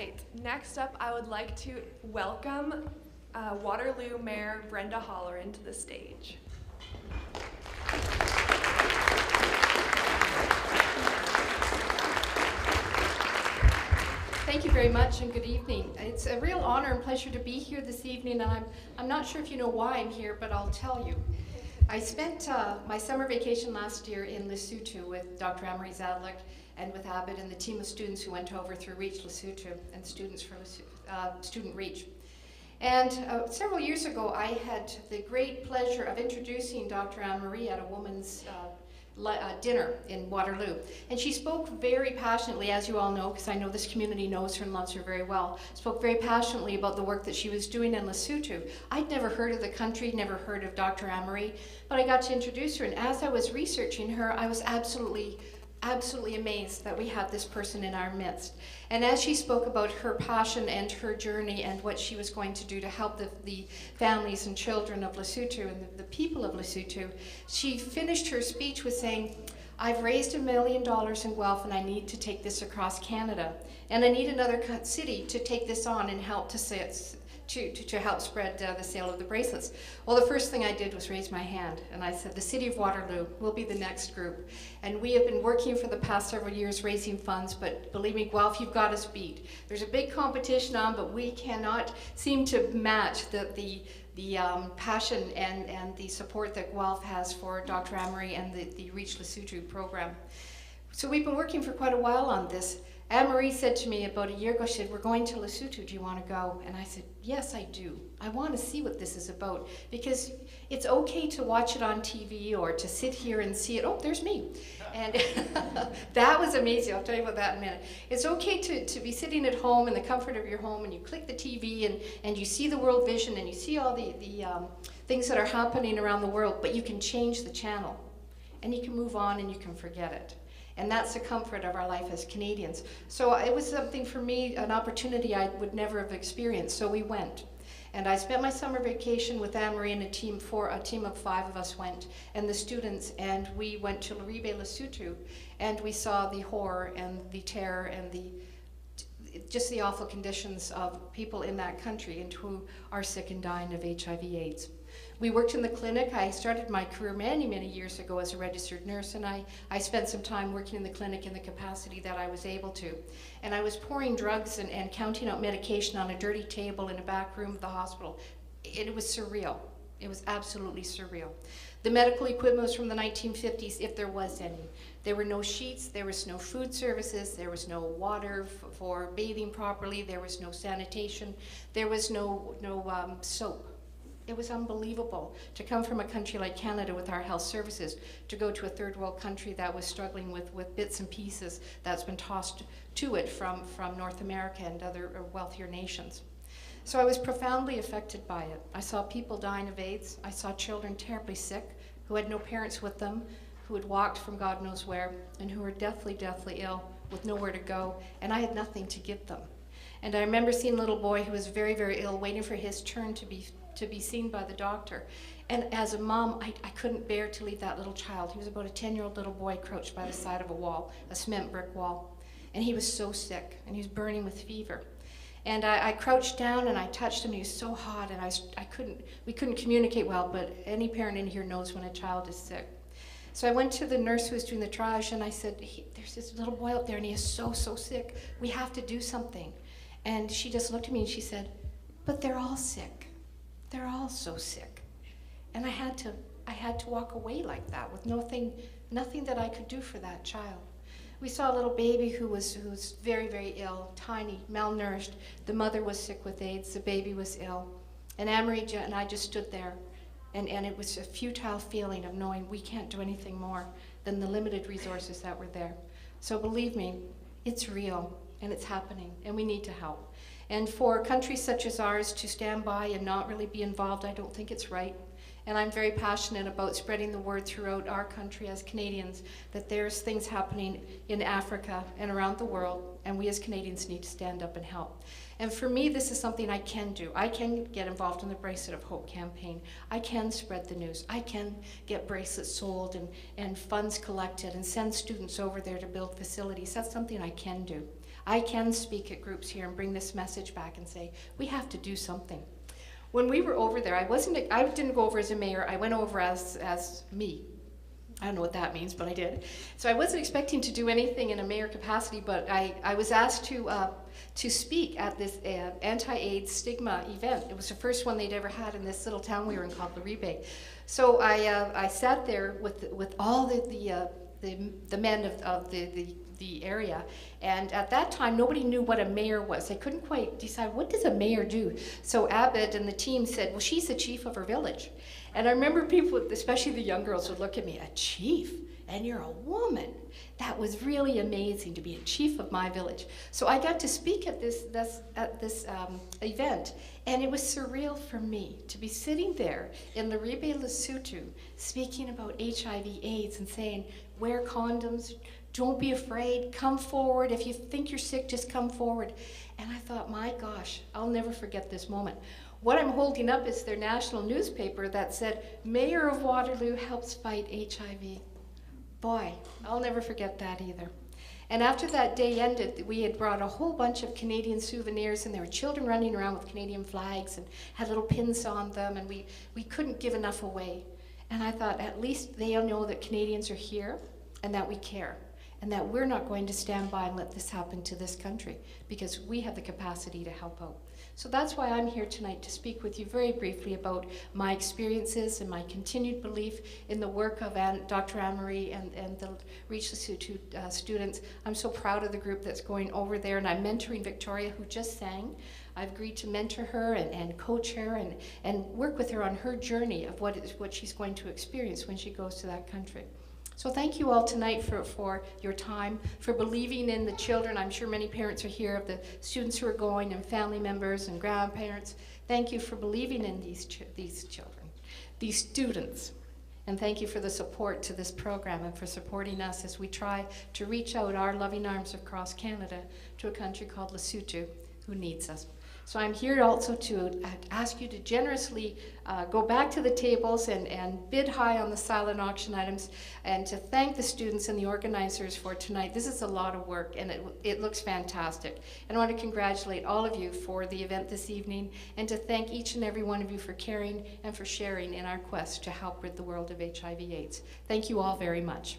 right, next up I would like to welcome Waterloo Mayor Brenda Halloran to the stage. Thank you very much and good evening. It's a real honor and pleasure to be here this evening, and I'm not sure if you know why I'm here, but I'll tell you. I spent my summer vacation last year in Lesotho with Dr. Amory Zadlik and with Abbott and the team of students who went over through Reach Lesotho and students for Student Reach. And several years ago, I had the great pleasure of introducing Dr. Amory at a woman's dinner in Waterloo. And she spoke very passionately, as you all know, because I know this community knows her and loves her very well, spoke very passionately about the work that she was doing in Lesotho. I'd never heard of the country, never heard of Dr. Amory, but I got to introduce her, and as I was researching her, I was absolutely amazed that we had this person in our midst. And as she spoke about her passion and her journey and what she was going to do to help the families and children of Lesotho and the people of Lesotho, she finished her speech with saying, "I've raised $1 million in Guelph and I need to take this across Canada. And I need another city to take this on and help to help spread the sale of the bracelets." Well, the first thing I did was raise my hand, and I said, the City of Waterloo will be the next group. And we have been working for the past several years raising funds, but believe me, Guelph, you've got us beat. There's a big competition on, but we cannot seem to match the passion and the support that Guelph has for Dr. Amory and the Reach Lesotho program. So we've been working for quite a while on this. Anne-Marie said to me about a year ago, she said, "We're going to Lesotho, do you want to go?" And I said, "Yes, I do. I want to see what this is about." Because it's okay to watch it on TV or to sit here and see it. Oh, there's me. And that was amazing. I'll tell you about that in a minute. It's okay to be sitting at home in the comfort of your home and you click the TV and you see the world vision and you see all the things that are happening around the world, but you can change the channel and you can move on and you can forget it. And that's the comfort of our life as Canadians. So it was something for me, an opportunity I would never have experienced, so we went. And I spent my summer vacation with Anne-Marie and a team of 5 of us went, and the students, and we went to Laribe, Lesotho, and we saw the horror and the terror and just the awful conditions of people in that country and who are sick and dying of HIV/AIDS. We worked in the clinic. I started my career many years ago as a registered nurse, and I spent some time working in the clinic in the capacity that I was able to. And I was pouring drugs and counting out medication on a dirty table in a back room of the hospital. It was surreal. It was absolutely surreal. The medical equipment was from the 1950s, if there was any. There were no sheets, there was no food services, there was no water for bathing properly, there was no sanitation, there was no soap. It was unbelievable to come from a country like Canada with our health services to go to a third world country that was struggling with bits and pieces that's been tossed to it from North America and other wealthier nations. So I was profoundly affected by it. I saw people dying of AIDS. I saw children terribly sick who had no parents with them, who had walked from God knows where, and who were deathly ill with nowhere to go, and I had nothing to give them. And I remember seeing a little boy who was very ill, waiting for his turn to be seen by the doctor. And as a mom, I couldn't bear to leave that little child. He was about a 10-year-old little boy crouched by the side of a wall, a cement brick wall. And he was so sick, and he was burning with fever. And I crouched down and I touched him, and he was so hot, and we couldn't communicate well, but any parent in here knows when a child is sick. So I went to the nurse who was doing the triage, and I said, "There's this little boy up there, and he is so sick. We have to do something." And she just looked at me and she said, "But they're all sick. They're all so sick." And I had to walk away like that with nothing that I could do for that child. We saw a little baby who was very ill, tiny, malnourished. The mother was sick with AIDS, the baby was ill. And Anne-Marie and I just stood there, and it was a futile feeling of knowing we can't do anything more than the limited resources that were there. So believe me, it's real, and it's happening, and we need to help. And for countries such as ours to stand by and not really be involved, I don't think it's right. And I'm very passionate about spreading the word throughout our country as Canadians that there's things happening in Africa and around the world, and we as Canadians need to stand up and help. And for me, this is something I can do. I can get involved in the Bracelet of Hope campaign. I can spread the news. I can get bracelets sold and funds collected and send students over there to build facilities. That's something I can do. I can speak at groups here and bring this message back and say, we have to do something. When we were over there, I didn't go over as a mayor, I went over as me. I don't know what that means, but I did. So I wasn't expecting to do anything in a mayor capacity, but I was asked to speak at this anti-AIDS stigma event. It was the first one they'd ever had in this little town we were in called Laribe. So I sat there with all the men of the area, and at that time nobody knew what a mayor was. They couldn't quite decide, what does a mayor do? So Abed and the team said, well, she's the chief of her village. And I remember people, especially the young girls, would look at me, a chief? And you're a woman? That was really amazing to be a chief of my village. So I got to speak at this event, and it was surreal for me to be sitting there in Laribe, Lesotho, speaking about HIV/AIDS and saying, wear condoms, don't be afraid, come forward. If you think you're sick, just come forward. And I thought, my gosh, I'll never forget this moment. What I'm holding up is their national newspaper that said, Mayor of Waterloo helps fight HIV. Boy, I'll never forget that either. And after that day ended, we had brought a whole bunch of Canadian souvenirs, and there were children running around with Canadian flags and had little pins on them, and we couldn't give enough away. And I thought, at least they'll know that Canadians are here and that we care, and that we're not going to stand by and let this happen to this country, because we have the capacity to help out. So that's why I'm here tonight, to speak with you very briefly about my experiences and my continued belief in the work of Dr. Anne-Marie and the Reach Lesotho students. I'm so proud of the group that's going over there, and I'm mentoring Victoria, who just sang. I've agreed to mentor her and coach her and work with her on her journey of what she's going to experience when she goes to that country. So thank you all tonight for your time, for believing in the children. I'm sure many parents are here of the students who are going, and family members and grandparents. Thank you for believing in these children, these students. And thank you for the support to this program and for supporting us as we try to reach out our loving arms across Canada to a country called Lesotho who needs us. So I'm here also to ask you to generously go back to the tables and bid high on the silent auction items, and to thank the students and the organizers for tonight. This is a lot of work, and it looks fantastic. And I want to congratulate all of you for the event this evening, and to thank each and every one of you for caring and for sharing in our quest to help rid the world of HIV/AIDS. Thank you all very much.